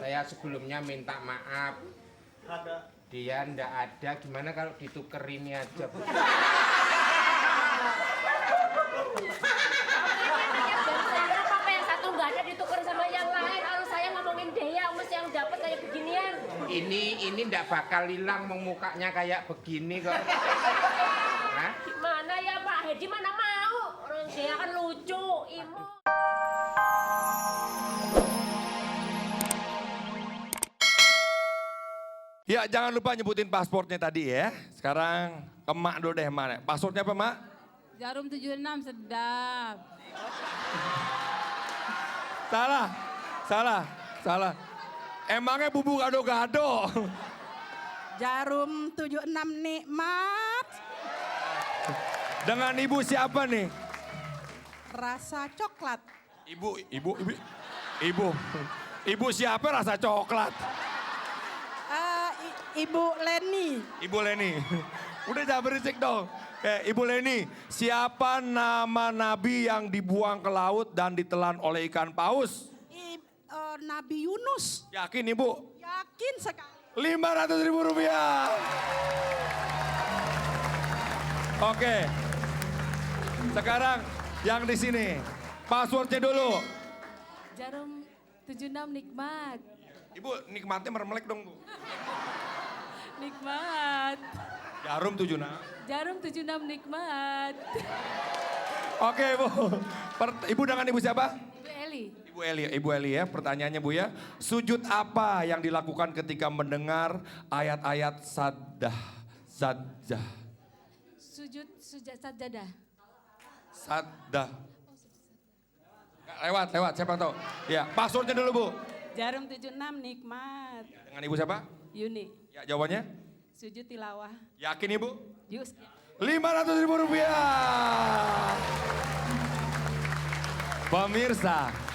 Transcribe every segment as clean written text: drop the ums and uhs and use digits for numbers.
Saya sebelumnya minta maaf. Dia ndak ada, gimana kalau dituker ini aja? Apa yang satu nggak ada ditukar sama yang lain? Kalau saya ngomongin Dea, mesti yang dapat kayak beginian. Ini ndak bakal hilang, mukanya kayak begini kok. Hah? Gimana ya Pak Hedi, mana mau? Orang Dea kan lucu, imut. Ya, jangan lupa nyebutin pasportnya tadi ya. Sekarang ke Mak dulu deh, Mak. Pasportnya apa, Mak? Jarum 76 sedap. Salah. Emangnya bumbu gado-gado? Jarum 76 nikmat. Dengan ibu siapa nih? Rasa coklat. Ibu siapa rasa coklat? Ibu Leni. Ibu Leni. Udah jangan berisik dong. Ibu Leni, siapa nama nabi yang dibuang ke laut dan ditelan oleh ikan paus? Nabi Yunus. Yakin Ibu? Yakin sekali. 500.000 rupiah. Oke. Sekarang yang di sini. Passwordnya dulu. Jarum 76 nikmat. Ibu nikmatnya mermelek dong Bu. Nikmat. Jarum 76. Jarum 76 nikmat. Oke Bu. Ibu dengan Ibu siapa? Ibu Eli. Ibu Eli ya, pertanyaannya Bu ya. Sujud apa yang dilakukan ketika mendengar ayat-ayat sajdah? Sujud sajadah. Sajdah. Lewat, siapa tahu. Ya, passwordnya dulu Bu. Jarum 76 nikmat. Dengan Ibu siapa? Yuni. Ya, jawabannya? Sujud tilawah. Yakin Ibu? Yus. 500.000 rupiah.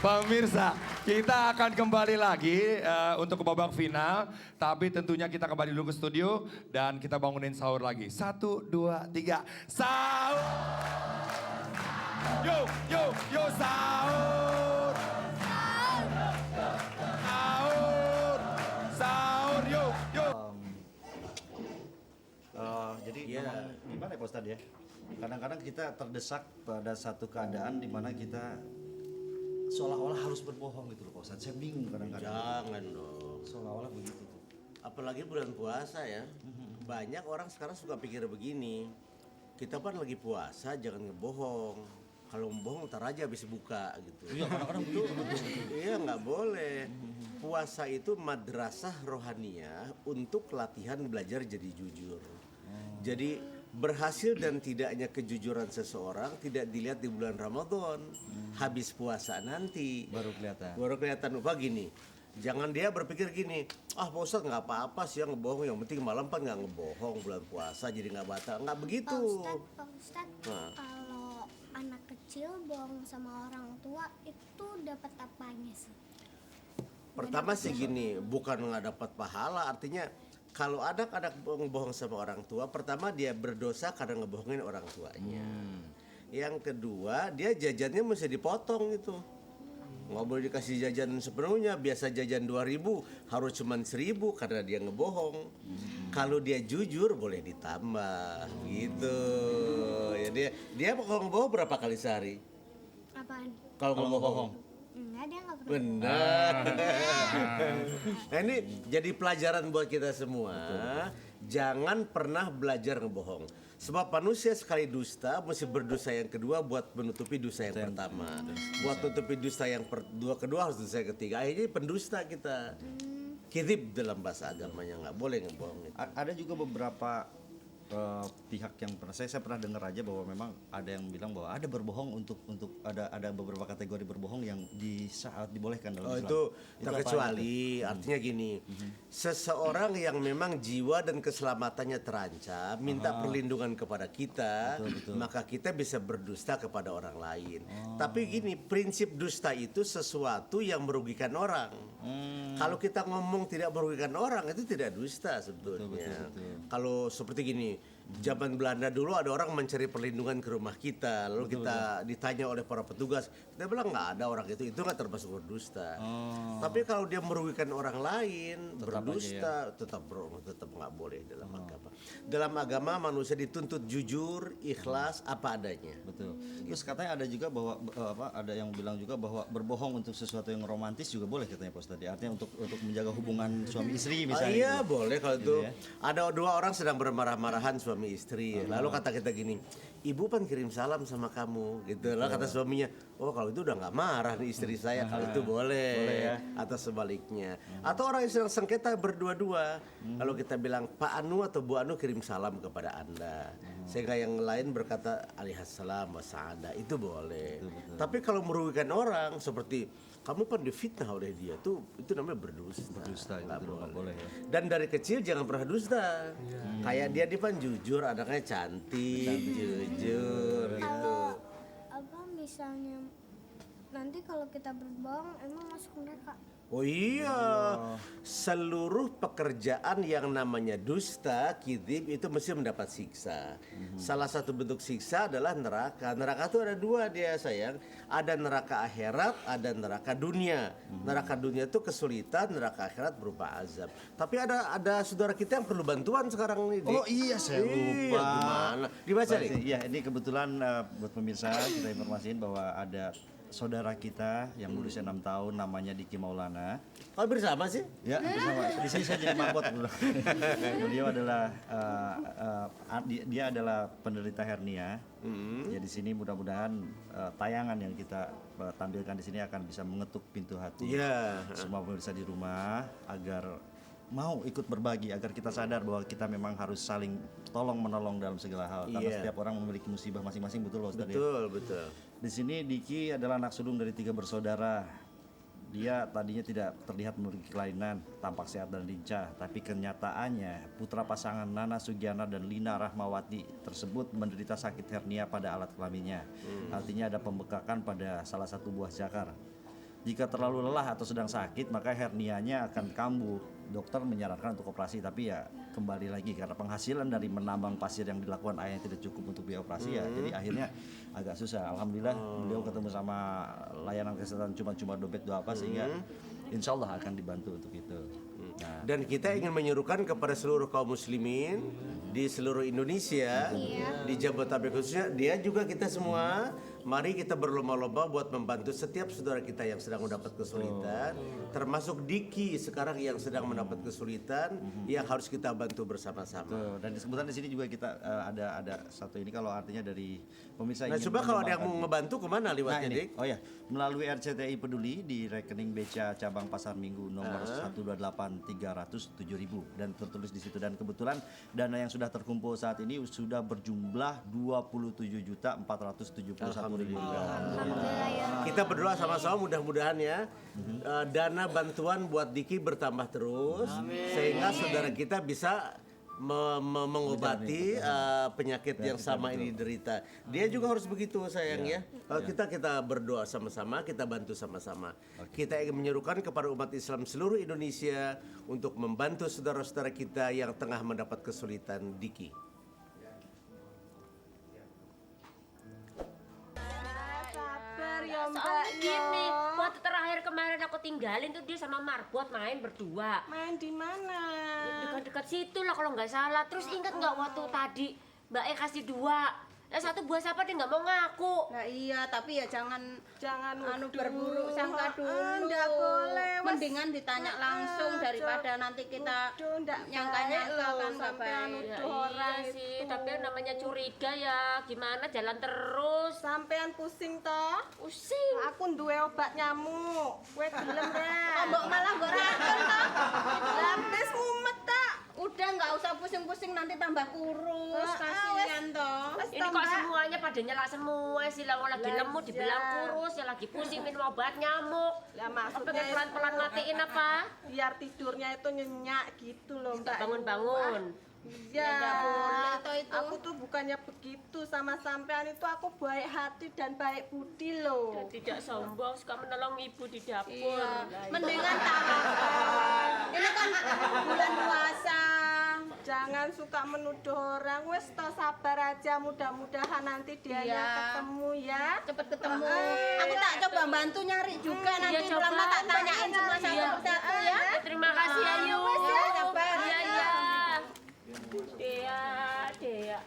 Pemirsa, kita akan kembali lagi untuk ke babak final. Tapi tentunya kita kembali dulu ke studio dan kita bangunin sahur lagi. 1, 2, 3, sahur. Yo, sahur. Sahur, yo. Jadi memang gimana ya Pak Ustadz ya? Kadang-kadang kita terdesak pada satu keadaan di mana kita seolah-olah harus berbohong gitu loh Pak Ustadz. Saya bingung kadang-kadang. Jangan dong. Seolah-olah begitu tuh. Apalagi bulan puasa ya. Banyak orang sekarang suka pikir begini. Kita kan lagi puasa, jangan ngebohong. Kalau ngebohong ntar aja habis buka gitu. Iya kadang-kadang begitu. Iya nggak boleh. Puasa itu madrasah rohaniah untuk latihan belajar jadi jujur. Jadi berhasil dan tidaknya kejujuran seseorang tidak dilihat di bulan Ramadan. Habis puasa nanti Baru kelihatan. Lupa gini. Jangan dia berpikir gini, Pak Ustadz nggak apa-apa sih yang ngebohong, yang penting malam kan nggak ngebohong bulan puasa jadi nggak batal. Nggak begitu. Pak Ustadz, Nah. kalau anak kecil bohong sama orang tua itu dapat apanya sih? Pertama sih gini, bukan nggak dapat pahala, artinya kalau anak-anak ngebohong sama orang tua, pertama dia berdosa karena ngebohongin orang tuanya. Yang kedua, dia jajannya mesti dipotong itu. Nggak boleh dikasih jajan sepenuhnya, biasa jajan 2.000 harus cuma 1.000 karena dia ngebohong. Kalau dia jujur boleh ditambah gitu. Ya dia kalau ngebohong berapa kali sehari? Apaan? Kalau ngebohong. Enggak, dia nggak pernah. Benar. Nah ini jadi pelajaran buat kita semua. Jangan pernah belajar ngebohong. Sebab manusia sekali dusta mesti berdosa yang kedua buat menutupi dosa yang pertama. Buat menutupi dosa yang kedua harus dosa yang ketiga. Akhirnya pendusta kita. Kidib dalam bahasa agamanya nggak boleh ngebohong. Ada juga beberapa pihak yang saya pernah dengar aja bahwa memang ada yang bilang bahwa ada berbohong untuk ada beberapa kategori berbohong yang di saat dibolehkan dalam Islam. Itu terkecuali artinya gini, seseorang yang memang jiwa dan keselamatannya terancam minta perlindungan kepada kita, Betul. maka kita bisa berdusta kepada orang lain. Tapi gini, prinsip dusta itu sesuatu yang merugikan orang. Kalau kita ngomong tidak merugikan orang itu tidak dusta sebetulnya. Betul. Kalau seperti gini, Zaman Belanda dulu ada orang mencari perlindungan ke rumah kita, lalu kita ditanya oleh para petugas, kita bilang nggak ada orang itu nggak termasuk berdusta. Tapi kalau dia merugikan orang lain, berdusta, tetap nggak boleh dalam agama. Dalam agama manusia dituntut jujur, ikhlas, apa adanya. Betul. Terus katanya ada juga bahwa ada yang bilang juga bahwa berbohong untuk sesuatu yang romantis juga boleh katanya Pak Ustadz. Artinya untuk menjaga hubungan suami istri misalnya. Iya gitu. boleh kalau itu. ya. Ada dua orang sedang bermarah-marahan suami istri. Lalu kata kita gini, ibu kan kirim salam sama kamu, gitu. Lalu kata suaminya, oh kalau itu udah nggak marah nih istri saya, kalau itu boleh. ya. Atau sebaliknya. Atau orang yang sedang sengketa berdua-dua. Lalu kita bilang, Pak Anu atau Bu Anu kirim salam kepada Anda. Sehingga yang lain berkata, alaihissalam wassalam. Itu boleh. Tapi kalau merugikan orang seperti kamu kan difitnah oleh dia itu namanya berdusta. Berdusta itu nggak boleh ya. Dan dari kecil jangan pernah dusta. Kayak dia kan jujur, anaknya cantik, jujur gitu. Kalau apa misalnya nanti kalau kita berbohong emang masuk neraka? Oh iya, seluruh pekerjaan yang namanya dusta, kidib itu mesti mendapat siksa. Salah satu bentuk siksa adalah neraka. Neraka itu ada dua dia sayang. Ada neraka akhirat, ada neraka dunia. Neraka dunia itu kesulitan, neraka akhirat berupa azab. Tapi ada saudara kita yang perlu bantuan sekarang ini. Oh iya saya lupa. Gimana? Dibaca nih. Iya ini kebetulan buat pemirsa kita informasiin bahwa ada saudara kita yang berusia 6 tahun namanya Diki Maulana. Oh bersama sih? Ya bersama. Di sini saya jadi marbot. Beliau adalah dia adalah penderita hernia. Ya di sini mudah-mudahan tayangan yang kita tampilkan di sini akan bisa mengetuk pintu hati semua pemirsa di rumah agar mau ikut berbagi, agar kita sadar bahwa kita memang harus saling tolong menolong dalam segala hal. Karena setiap orang memiliki musibah masing-masing, betul loh Ustaz. Betul. Di sini Diki adalah anak sulung dari 3 bersaudara. Dia tadinya tidak terlihat memiliki kelainan, tampak sehat dan lincah, tapi kenyataannya putra pasangan Nana Sugiana dan Lina Rahmawati tersebut menderita sakit hernia pada alat kelaminnya. Artinya ada pembekakan pada salah satu buah zakar. Jika terlalu lelah atau sedang sakit, maka hernianya akan kambuh. Dokter menyarankan untuk operasi, tapi ya kembali lagi karena penghasilan dari menambang pasir yang dilakukan ayahnya tidak cukup untuk biaya operasi ya. Jadi akhirnya agak susah. Alhamdulillah beliau ketemu sama layanan kesehatan cuma dompet doa apa sehingga insya Allah akan dibantu untuk itu. Nah, Dan kita ingin menyerukan kepada seluruh kaum muslimin di seluruh Indonesia, di Jabodetabek khususnya, dia juga kita semua, mari kita berlomba-lomba buat membantu setiap saudara kita yang sedang mendapat kesulitan, termasuk Diki sekarang yang sedang mendapat kesulitan, yang harus kita bantu bersama-sama. betul. Dan kebetulan di sini juga kita ada satu ini kalau artinya dari pemirsa. Nah ingin coba kalau ada yang mau menyumbangkan. ngebantu kemana Nah lewatnya ini, Dik? oh ya, melalui RCTI Peduli di rekening BCA cabang Pasar Minggu nomor 128.300.000 dan tertulis di situ. Dan kebetulan dana yang sudah terkumpul saat ini sudah berjumlah 27.471.000. Alhamdulillah ya. Kita berdoa sama-sama mudah-mudahan ya dana bantuan buat Diki bertambah terus sehingga saudara kita bisa mengobati penyakit yang sama ini diderita. Dia juga harus begitu sayang ya. Kita berdoa sama-sama, kita bantu sama-sama. Kita ingin menyerukan kepada umat Islam seluruh Indonesia untuk membantu saudara-saudara kita yang tengah mendapat kesulitan. Diki. Soalnya gini, waktu terakhir kemarin aku tinggalin tuh dia sama Marbot main berdua. Main di mana? Dekat-dekat situ lah kalau nggak salah. Terus ingat nggak waktu tadi Mbak E kasih 2, satu buah siapa dia nggak mau ngaku. Nah iya, tapi ya jangan Jangan berburuk sangka dulu. Nggak boleh. Mendingan ditanya langsung daripada nanti kita nyangkanya kan nggak baik. Ya, iya sih, tapi yang namanya curiga ya gimana jalan terus. Sampean pusing toh? Pusing. Aku duwe obat nyamuk. Kowe gelem ra? Mbok malah mbok racun toh. Lapis mumet tak? Udah nggak usah pusing-pusing nanti tambah kurus. Ah, Kasihan toh. Ini kok semuanya pada nyala semua sih, lah lagi lemu dibilang kurus, yang lagi pusing minum obat nyamuk. Ya Apa maksudnya pengen pelan-pelan matiin apa? biar tidurnya itu nyenyak gitu loh Mbak. Bangun-bangun. Iya. nggak boleh toh itu. Aku tuh bukannya begitu sama sampean itu, aku baik hati dan baik budi loh. Dan tidak sombong, suka menolong ibu di dapur. Iya. Mendingan tak. Ini kan bulan puasa. Jangan suka menuduh orang. Wes toh sabar aja, mudah-mudahan nanti dia ketemu ya. Cepet ketemu. Aku tak coba bantu nyari juga nanti coba. pulang tak tanyain semua satu persatu ya. Terima kasih Ayu. Ya, sabar. Iya, iya. Dea.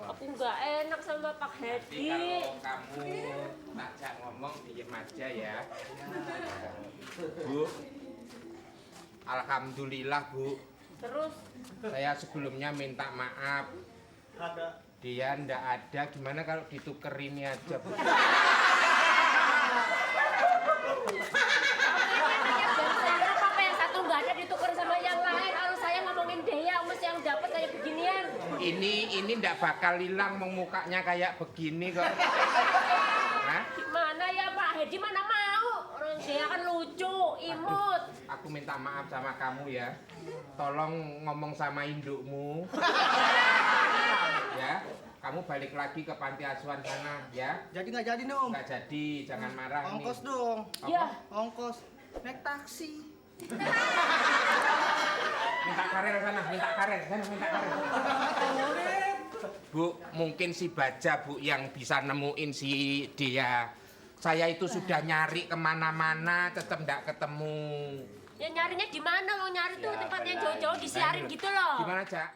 Aku nggak enak sama Pak Jadi Hedi. kalau kamu tajak ngomong diem aja ya. Bu, alhamdulillah Bu. Terus Saya sebelumnya minta maaf. Dia ndak ada, gimana kalau dituker ini aja Bu? dan saya apa yang satu nggak ada ditukar sama yang lain. Kalau saya ngomongin Dea, mesti yang dapat kayak beginian. Ini ndak bakal hilang, mukanya kayak begini kok. Hah? Gimana ya Pak Hedi, mana mau? Orang Dea kan lucu, imut. Aku minta maaf sama kamu ya. Tolong ngomong sama indukmu. Ya, kamu balik lagi ke panti asuhan sana ya. Jadi nggak jadi nih Om? Nggak jadi, jangan marah nih. Ongkos dong. Ya, Ongkos. Naik taksi. Minta karet sana, minta karet. Bu, mungkin si Baja Bu yang bisa nemuin si dia. Saya itu sudah nyari kemana-mana, tetap nggak ketemu. ya nyarinya di mana? Lo nyari tuh tempat yang jauh-jauh disiarin gitu loh. Gimana, Cak?